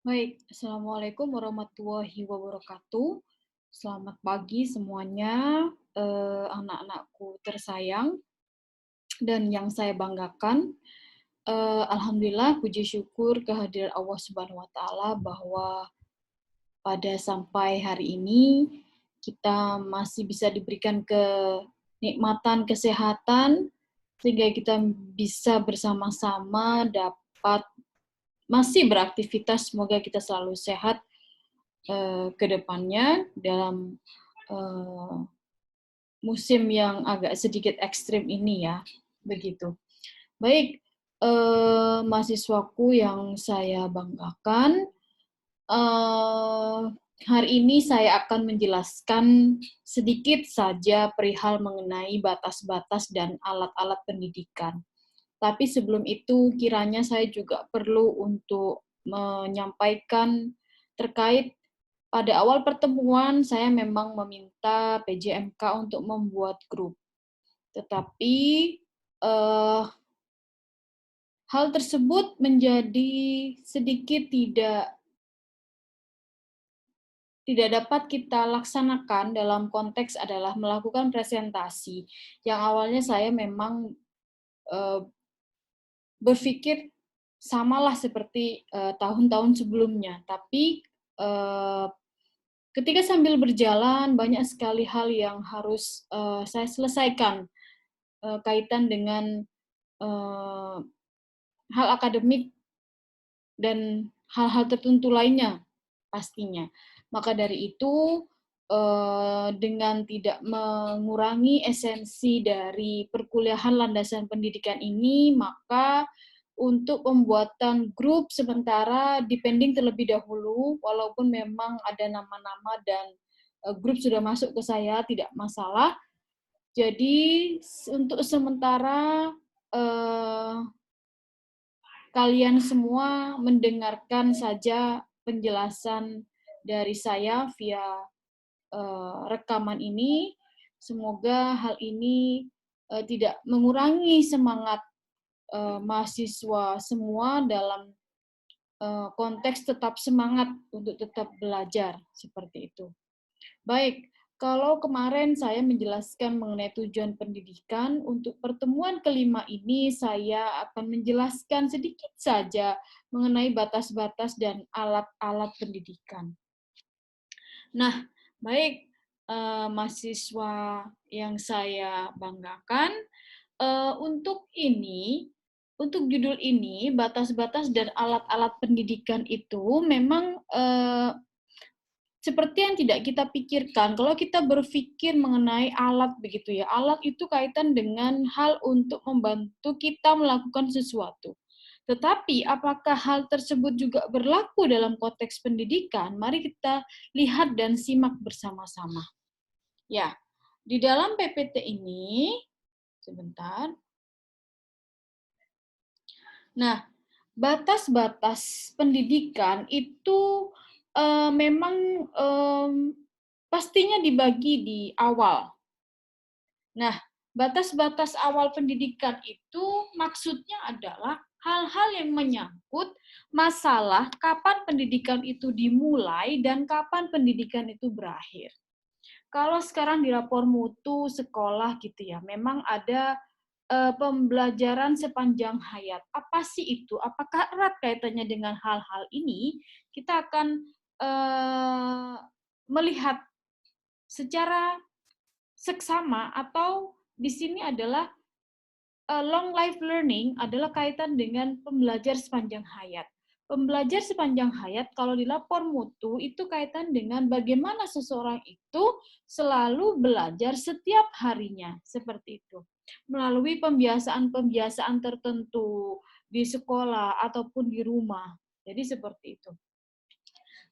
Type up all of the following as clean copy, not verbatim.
Baik, Assalamualaikum warahmatullahi wabarakatuh. Selamat pagi semuanya, anak-anakku tersayang dan yang saya banggakan. Alhamdulillah, puji syukur kehadiran Allah Subhanahu wa Ta'ala bahwa pada sampai hari ini kita masih bisa diberikan kenikmatan kesehatan sehingga kita bisa bersama-sama dapat masih beraktivitas. Semoga kita selalu sehat ke depannya dalam eee, musim yang agak sedikit ekstrim ini ya, begitu. Baik, mahasiswaku yang saya banggakan, eee, hari ini saya akan menjelaskan sedikit saja perihal mengenai batas-batas dan alat-alat pendidikan. Tapi sebelum itu kiranya saya juga perlu untuk menyampaikan terkait pada awal pertemuan saya memang meminta PJMK untuk membuat grup, tetapi, eee, hal tersebut menjadi sedikit tidak dapat kita laksanakan dalam konteks adalah melakukan presentasi, yang awalnya saya memang, eee, berpikir samalah seperti, tahun-tahun sebelumnya. Tapi, eee, ketika sambil berjalan banyak sekali hal yang harus, saya selesaikan. Kaitan dengan, eee, hal akademik dan hal-hal tertentu lainnya pastinya. Maka dari itu, dengan tidak mengurangi esensi dari perkuliahan landasan pendidikan ini, maka untuk pembuatan grup sementara dipending terlebih dahulu, walaupun memang ada nama-nama dan, grup sudah masuk ke saya, tidak masalah. Jadi untuk sementara, eee, kalian semua mendengarkan saja penjelasan dari saya via, rekaman ini. Semoga hal ini, tidak mengurangi semangat, mahasiswa semua dalam, konteks tetap semangat untuk tetap belajar, seperti itu. Baik, kalau kemarin saya menjelaskan mengenai tujuan pendidikan, untuk pertemuan kelima ini saya akan menjelaskan sedikit saja mengenai batas-batas dan alat-alat pendidikan. Nah, baik, mahasiswa yang saya banggakan, untuk judul ini, batas-batas dan alat-alat pendidikan itu memang, seperti yang tidak kita pikirkan, kalau kita berpikir mengenai alat begitu ya, alat itu kaitan dengan hal untuk membantu kita melakukan sesuatu. Tetapi apakah hal tersebut juga berlaku dalam konteks pendidikan? Mari kita lihat dan simak bersama-sama. Ya, di dalam PPT ini, sebentar. Nah, batas-batas pendidikan itu, memang, pastinya dibagi di awal. Nah, batas-batas awal pendidikan itu maksudnya adalah hal-hal yang menyangkut masalah kapan pendidikan itu dimulai dan kapan pendidikan itu berakhir. Kalau sekarang di rapor mutu sekolah gitu ya, memang ada, pembelajaran sepanjang hayat. Apa sih itu? Apakah erat kaitannya dengan hal-hal ini? Kita akan, melihat secara seksama atau di sini adalah, long life learning adalah kaitan dengan pembelajar sepanjang hayat. Pembelajar sepanjang hayat kalau di lapor mutu itu kaitan dengan bagaimana seseorang itu selalu belajar setiap harinya, seperti itu. Melalui pembiasaan-pembiasaan tertentu di sekolah ataupun di rumah. Jadi seperti itu.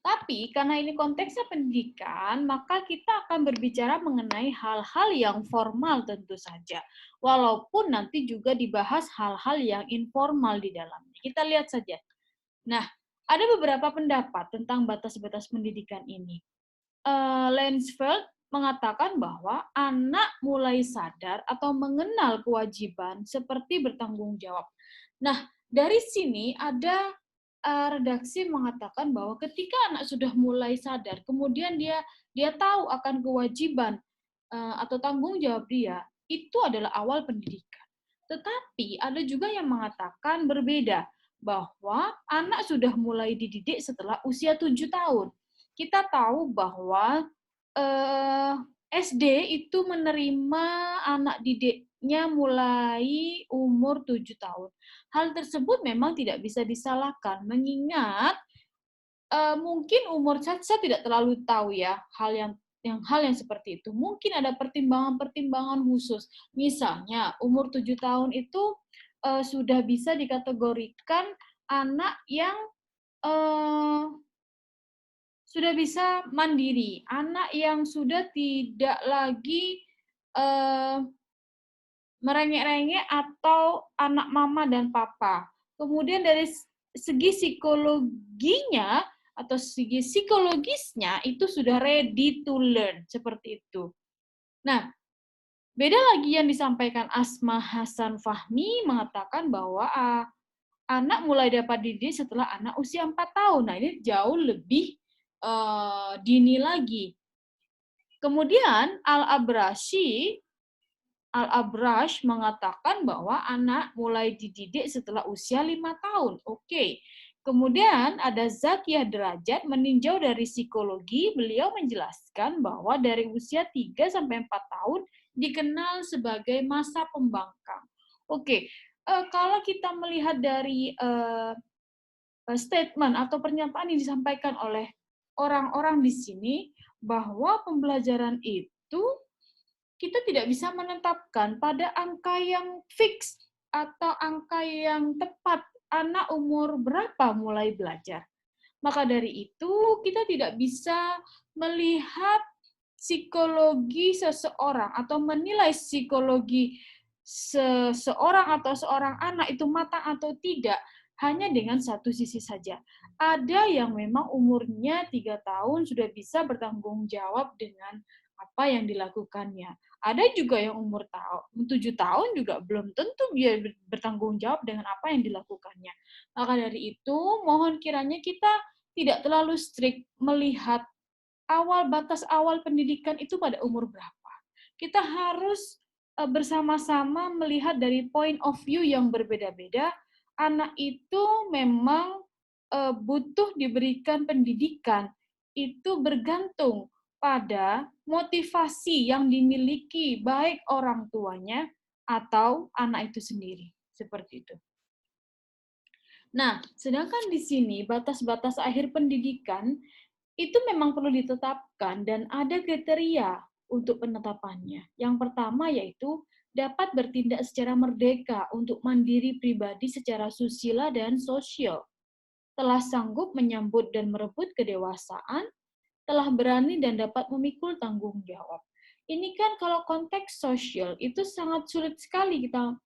Tapi karena ini konteksnya pendidikan, maka kita akan berbicara mengenai hal-hal yang formal tentu saja. Walaupun nanti juga dibahas hal-hal yang informal di dalamnya. Kita lihat saja. Nah, ada beberapa pendapat tentang batas-batas pendidikan ini. Lansfeld mengatakan bahwa anak mulai sadar atau mengenal kewajiban seperti bertanggung jawab. Nah, dari sini ada redaksi mengatakan bahwa ketika anak sudah mulai sadar, kemudian dia tahu akan kewajiban atau tanggung jawab dia, itu adalah awal pendidikan. Tetapi ada juga yang mengatakan berbeda, bahwa anak sudah mulai dididik setelah usia 7 tahun. Kita tahu bahwa SD itu menerima anak didiknya mulai umur 7 tahun. Hal tersebut memang tidak bisa disalahkan, mengingat mungkin umur saya tidak terlalu tahu ya hal yang seperti itu. Mungkin ada pertimbangan-pertimbangan khusus. Misalnya umur 7 tahun itu sudah bisa dikategorikan anak yang eh, sudah bisa mandiri, anak yang sudah tidak lagi eh, merengek-rengek atau anak mama dan papa. Kemudian dari segi psikologinya atau segi psikologisnya itu sudah ready to learn, seperti itu. Nah, beda lagi yang disampaikan Asma Hasan Fahmi mengatakan bahwa anak mulai dapat dididik setelah anak usia 4 tahun. Nah, ini jauh lebih dini lagi. Kemudian Al-Abrash mengatakan bahwa anak mulai dididik setelah usia 5 tahun. Oke. Kemudian ada Zakiyah Derajat meninjau dari psikologi, beliau menjelaskan bahwa dari usia 3 sampai 4 tahun dikenal sebagai masa pembangkang. Oke. Kalau kita melihat dari statement atau pernyataan yang disampaikan oleh orang-orang di sini bahwa pembelajaran itu kita tidak bisa menetapkan pada angka yang fix atau angka yang tepat anak umur berapa mulai belajar. Maka dari itu, kita tidak bisa melihat psikologi seseorang atau menilai psikologi seseorang atau seorang anak itu matang atau tidak hanya dengan satu sisi saja. Ada yang memang umurnya 3 tahun sudah bisa bertanggung jawab dengan apa yang dilakukannya. Ada juga yang umur 7 tahun juga belum tentu dia bertanggung jawab dengan apa yang dilakukannya. Maka dari itu, mohon kiranya kita tidak terlalu strict melihat batas awal pendidikan itu pada umur berapa. Kita harus bersama-sama melihat dari point of view yang berbeda-beda. Anak itu memang butuh diberikan pendidikan, itu bergantung pada motivasi yang dimiliki baik orang tuanya atau anak itu sendiri. Seperti itu. Nah, sedangkan di sini batas-batas akhir pendidikan itu memang perlu ditetapkan dan ada kriteria untuk penetapannya. Yang pertama yaitu dapat bertindak secara merdeka untuk mandiri pribadi secara susila dan sosial, telah sanggup menyambut dan merebut kedewasaan, telah berani dan dapat memikul tanggung jawab. Ini kan kalau konteks sosial itu sangat sulit sekali kita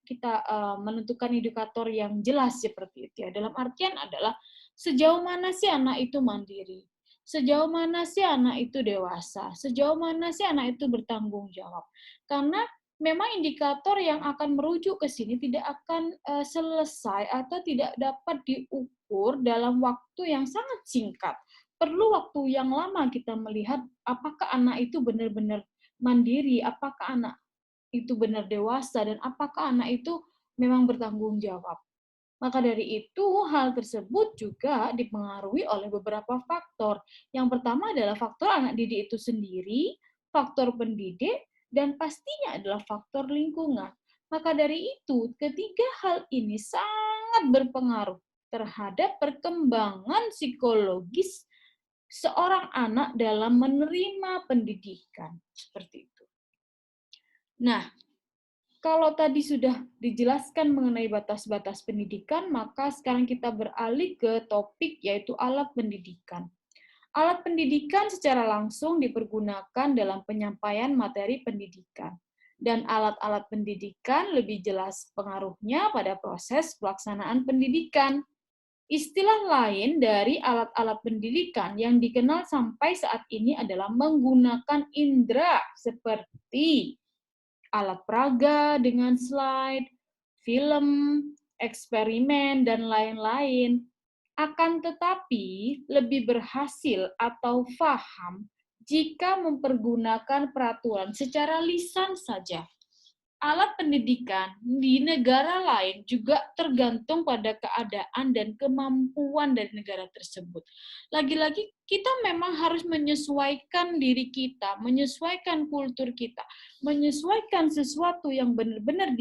menentukan indikator yang jelas seperti itu ya. Dalam artian adalah sejauh mana sih anak itu mandiri, sejauh mana sih anak itu dewasa, sejauh mana sih anak itu bertanggung jawab. Karena memang indikator yang akan merujuk ke sini tidak akan selesai atau tidak dapat diukur dalam waktu yang sangat singkat. Perlu waktu yang lama kita melihat apakah anak itu benar-benar mandiri, apakah anak itu benar dewasa, dan apakah anak itu memang bertanggung jawab. Maka dari itu, hal tersebut juga dipengaruhi oleh beberapa faktor. Yang pertama adalah faktor anak didik itu sendiri, faktor pendidik, dan pastinya adalah faktor lingkungan. Maka dari itu, ketiga hal ini sangat berpengaruh terhadap perkembangan psikologis seorang anak dalam menerima pendidikan. Seperti itu. Nah, kalau tadi sudah dijelaskan mengenai batas-batas pendidikan, maka sekarang kita beralih ke topik yaitu alat pendidikan. Alat pendidikan secara langsung dipergunakan dalam penyampaian materi pendidikan. Dan alat-alat pendidikan lebih jelas pengaruhnya pada proses pelaksanaan pendidikan. Istilah lain dari alat-alat pendidikan yang dikenal sampai saat ini adalah menggunakan indera seperti alat peraga dengan slide, film, eksperimen, dan lain-lain. Akan tetapi, lebih berhasil atau paham jika mempergunakan peraturan secara lisan saja. Alat pendidikan di negara lain juga tergantung pada keadaan dan kemampuan dari negara tersebut. Lagi-lagi kita memang harus menyesuaikan diri kita, menyesuaikan kultur kita, menyesuaikan sesuatu yang benar-benar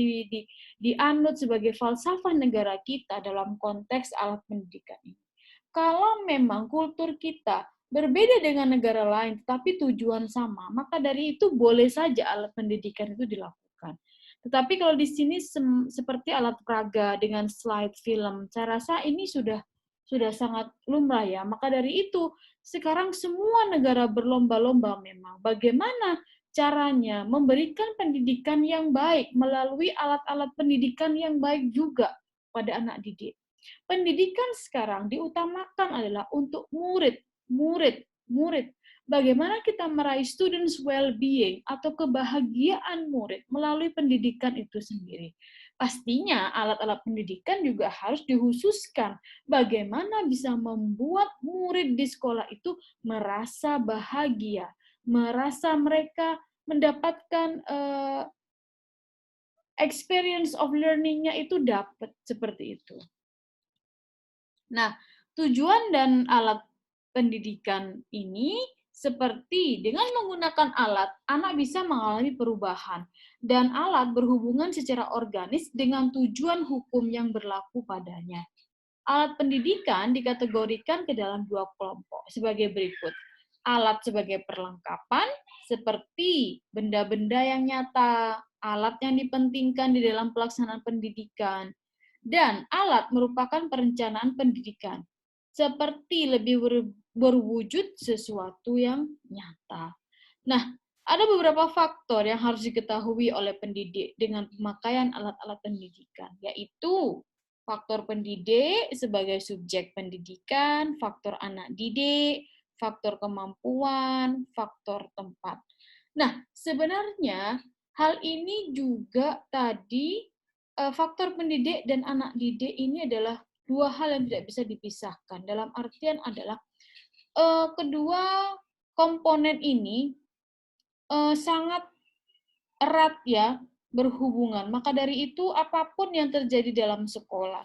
dianut sebagai falsafah negara kita dalam konteks alat pendidikan ini. Kalau memang kultur kita berbeda dengan negara lain, tapi tujuan sama, maka dari itu boleh saja alat pendidikan itu dilakukan. Tetapi kalau di sini seperti alat peraga dengan slide film, saya rasa ini sudah sangat lumrah ya. Maka dari itu, sekarang semua negara berlomba-lomba memang bagaimana caranya memberikan pendidikan yang baik melalui alat-alat pendidikan yang baik juga pada anak didik. Pendidikan sekarang diutamakan adalah untuk murid. Bagaimana kita meraih students well-being atau kebahagiaan murid melalui pendidikan itu sendiri. Pastinya alat-alat pendidikan juga harus dikhususkan bagaimana bisa membuat murid di sekolah itu merasa bahagia, merasa mereka mendapatkan experience of learning-nya itu dapat seperti itu. Nah, tujuan dan alat pendidikan ini seperti dengan menggunakan alat, anak bisa mengalami perubahan, dan alat berhubungan secara organis dengan tujuan hukum yang berlaku padanya. Alat pendidikan dikategorikan ke dalam dua kelompok sebagai berikut. Alat sebagai perlengkapan, seperti benda-benda yang nyata, alat yang dipentingkan di dalam pelaksanaan pendidikan, dan alat merupakan perencanaan pendidikan, seperti lebih berwujud sesuatu yang nyata. Nah, ada beberapa faktor yang harus diketahui oleh pendidik dengan pemakaian alat-alat pendidikan, yaitu faktor pendidik sebagai subjek pendidikan, faktor anak didik, faktor kemampuan, faktor tempat. Nah, sebenarnya hal ini juga tadi faktor pendidik dan anak didik ini adalah dua hal yang tidak bisa dipisahkan. Dalam artian adalah kedua komponen ini sangat erat ya berhubungan. Maka dari itu apapun yang terjadi dalam sekolah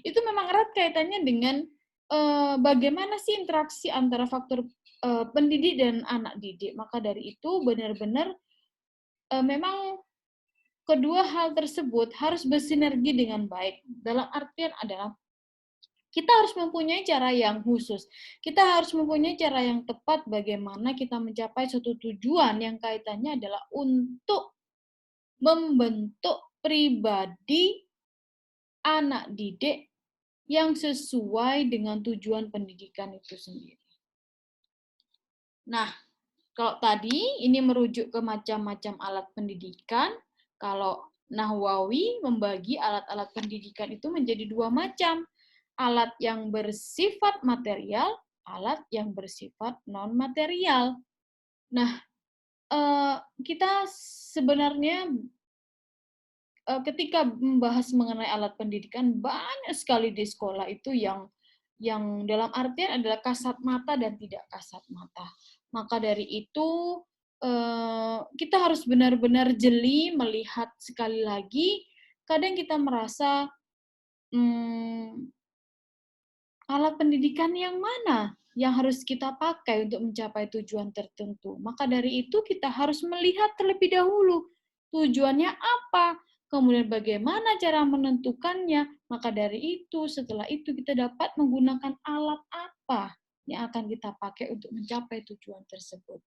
itu memang erat kaitannya dengan bagaimana sih interaksi antara faktor pendidik dan anak didik. Maka dari itu benar-benar memang kedua hal tersebut harus bersinergi dengan baik. Dalam artian adalah kita harus mempunyai cara yang khusus. Kita harus mempunyai cara yang tepat bagaimana kita mencapai suatu tujuan yang kaitannya adalah untuk membentuk pribadi anak didik yang sesuai dengan tujuan pendidikan itu sendiri. Nah, kalau tadi ini merujuk ke macam-macam alat pendidikan, kalau Nahwawi membagi alat-alat pendidikan itu menjadi dua macam. Alat yang bersifat material, alat yang bersifat non-material. Nah, kita sebenarnya ketika membahas mengenai alat pendidikan, banyak sekali di sekolah itu yang dalam artian adalah kasat mata dan tidak kasat mata. Maka dari itu, kita harus benar-benar jeli melihat sekali lagi, kadang kita merasa, alat pendidikan yang mana yang harus kita pakai untuk mencapai tujuan tertentu. Maka dari itu kita harus melihat terlebih dahulu tujuannya apa, kemudian bagaimana cara menentukannya. Maka dari itu, setelah itu kita dapat menggunakan alat apa yang akan kita pakai untuk mencapai tujuan tersebut.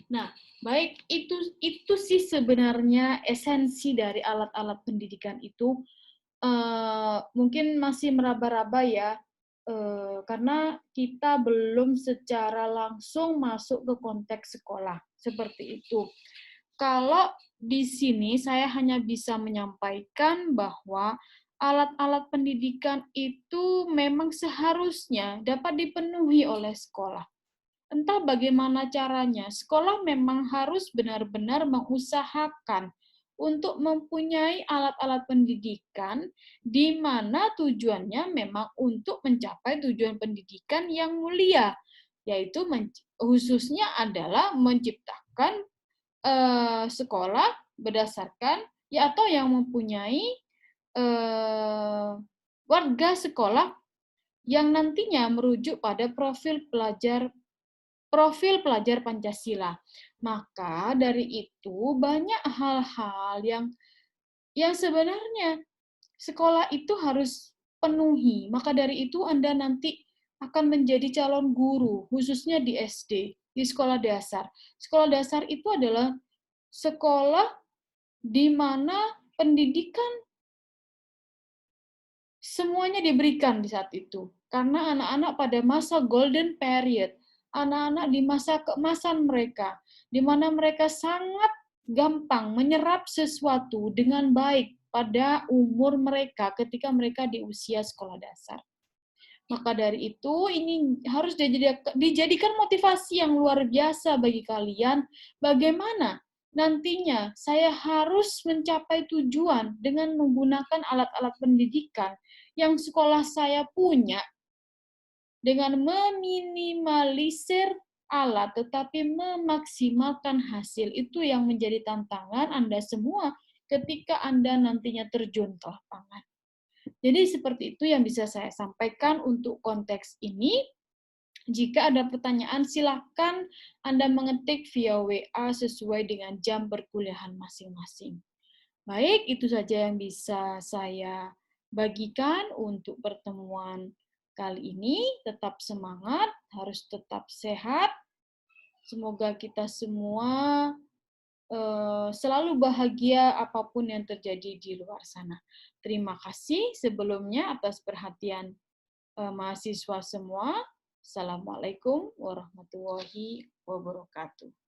Nah, baik itu sih sebenarnya esensi dari alat-alat pendidikan itu. Mungkin masih meraba-raba ya, karena kita belum secara langsung masuk ke konteks sekolah, seperti itu. Kalau di sini saya hanya bisa menyampaikan bahwa alat-alat pendidikan itu memang seharusnya dapat dipenuhi oleh sekolah. Entah bagaimana caranya, sekolah memang harus benar-benar mengusahakan untuk mempunyai alat-alat pendidikan di mana tujuannya memang untuk mencapai tujuan pendidikan yang mulia, yaitu khususnya adalah menciptakan sekolah berdasarkan atau yang mempunyai warga sekolah yang nantinya merujuk pada profil pelajar Pancasila. Maka dari itu banyak hal-hal yang sebenarnya sekolah itu harus penuhi. Maka dari itu Anda nanti akan menjadi calon guru, khususnya di SD, di sekolah dasar. Sekolah dasar itu adalah sekolah di mana pendidikan semuanya diberikan di saat itu. Karena anak-anak pada masa golden period, anak-anak di masa keemasan mereka, di mana mereka sangat gampang menyerap sesuatu dengan baik pada umur mereka ketika mereka di usia sekolah dasar. Maka dari itu, ini harus dijadikan motivasi yang luar biasa bagi kalian. Bagaimana nantinya saya harus mencapai tujuan dengan menggunakan alat-alat pendidikan yang sekolah saya punya, dengan meminimalisir alat tetapi memaksimalkan hasil. Itu yang menjadi tantangan Anda semua ketika Anda nantinya terjun ke lapangan. Jadi seperti itu yang bisa saya sampaikan untuk konteks ini. Jika ada pertanyaan, silakan Anda mengetik via WA sesuai dengan jam perkuliahan masing-masing. Baik, itu saja yang bisa saya bagikan untuk pertemuan kali ini. Tetap semangat, harus tetap sehat. Semoga kita semua selalu bahagia apapun yang terjadi di luar sana. Terima kasih sebelumnya atas perhatian mahasiswa semua. Assalamualaikum warahmatullahi wabarakatuh.